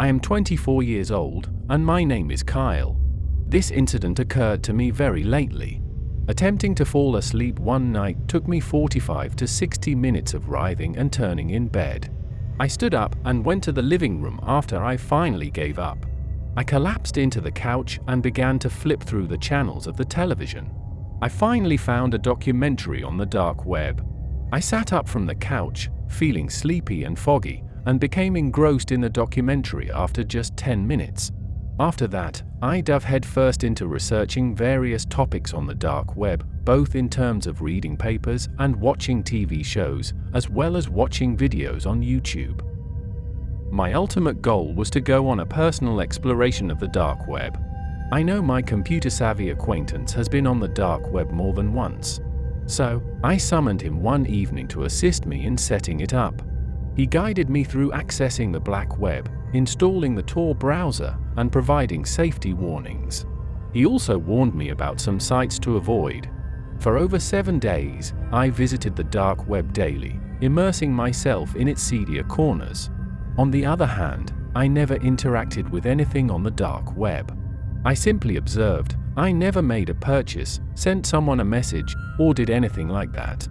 I am 24 years old, and my name is Kyle. This incident occurred to me very lately. Attempting to fall asleep one night took me 45 to 60 minutes of writhing and turning in bed. I stood up and went to the living room after I finally gave up. I collapsed into the couch and began to flip through the channels of the television. I finally found a documentary on the dark web. I sat up from the couch, feeling sleepy and foggy, and became engrossed in the documentary after just 10 minutes. After that, I dove headfirst into researching various topics on the dark web, both in terms of reading papers and watching TV shows, as well as watching videos on YouTube. My ultimate goal was to go on a personal exploration of the dark web. I know my computer-savvy acquaintance has been on the dark web more than once. So, I summoned him one evening to assist me in setting it up. He guided me through accessing the black web, installing the Tor browser, and providing safety warnings. He also warned me about some sites to avoid. For over 7 days, I visited the dark web daily, immersing myself in its seedier corners. On the other hand, I never interacted with anything on the dark web. I simply observed. I never made a purchase, sent someone a message, or did anything like that.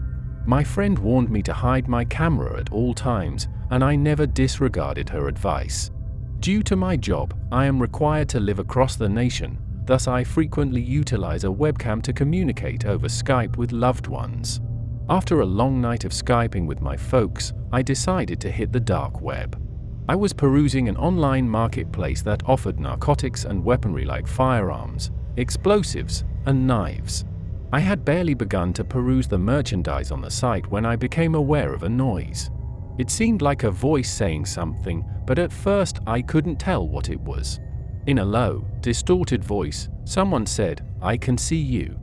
My friend warned me to hide my camera at all times, and I never disregarded her advice. Due to my job, I am required to live across the nation, thus I frequently utilize a webcam to communicate over Skype with loved ones. After a long night of Skyping with my folks, I decided to hit the dark web. I was perusing an online marketplace that offered narcotics and weaponry like firearms, explosives, and knives. I had barely begun to peruse the merchandise on the site when I became aware of a noise. It seemed like a voice saying something, but at first I couldn't tell what it was. In a low, distorted voice, someone said, "I can see you."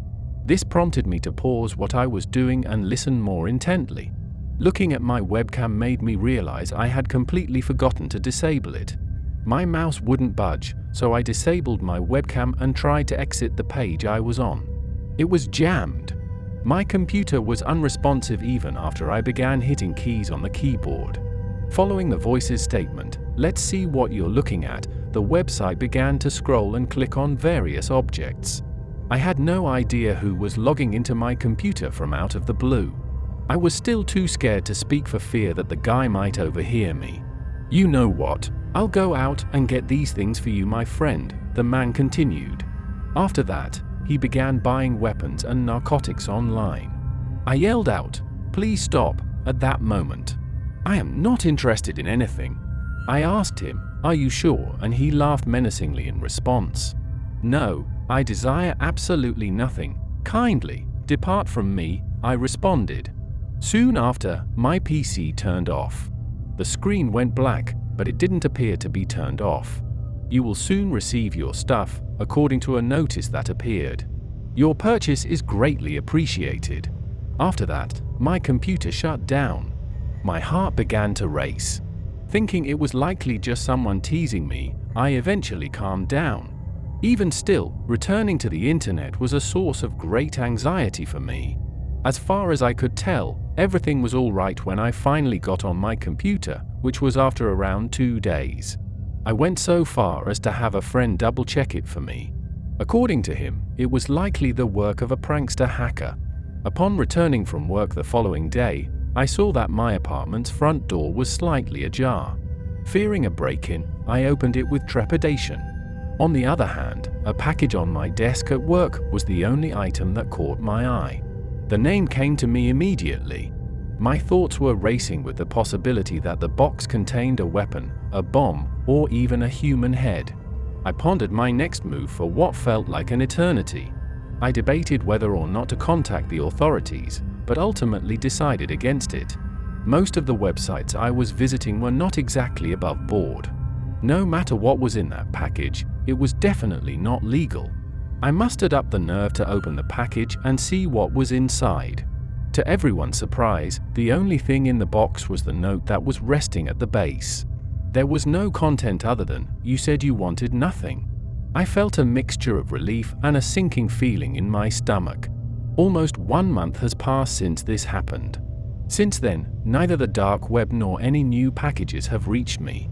This prompted me to pause what I was doing and listen more intently. Looking at my webcam made me realize I had completely forgotten to disable it. My mouse wouldn't budge, so I disabled my webcam and tried to exit the page I was on. It was jammed. My computer was unresponsive even after I began hitting keys on the keyboard. Following the voice's statement, "Let's see what you're looking at," the website began to scroll and click on various objects. I had no idea who was logging into my computer from out of the blue. I was still too scared to speak for fear that the guy might overhear me. "You know what? I'll go out and get these things for you, my friend," the man continued. After that, he began buying weapons and narcotics online. I yelled out, "Please stop," at that moment. "I am not interested in anything." I asked him, "Are you sure?" and he laughed menacingly in response. "No, I desire absolutely nothing. Kindly, depart from me," I responded. Soon after, my PC turned off. The screen went black, but it didn't appear to be turned off. "You will soon receive your stuff," according to a notice that appeared. "Your purchase is greatly appreciated." After that, my computer shut down. My heart began to race. Thinking it was likely just someone teasing me, I eventually calmed down. Even still, returning to the internet was a source of great anxiety for me. As far as I could tell, everything was all right when I finally got on my computer, which was after around 2 days. I went so far as to have a friend double-check it for me. According to him, it was likely the work of a prankster hacker. Upon returning from work the following day, I saw that my apartment's front door was slightly ajar. Fearing a break-in, I opened it with trepidation. On the other hand, a package on my desk at work was the only item that caught my eye. The name came to me immediately. My thoughts were racing with the possibility that the box contained a weapon, a bomb, or even a human head. I pondered my next move for what felt like an eternity. I debated whether or not to contact the authorities, but ultimately decided against it. Most of the websites I was visiting were not exactly above board. No matter what was in that package, it was definitely not legal. I mustered up the nerve to open the package and see what was inside. To everyone's surprise, the only thing in the box was the note that was resting at the base. There was no content other than, "You said you wanted nothing." I felt a mixture of relief and a sinking feeling in my stomach. Almost 1 month has passed since this happened. Since then, neither the dark web nor any new packages have reached me.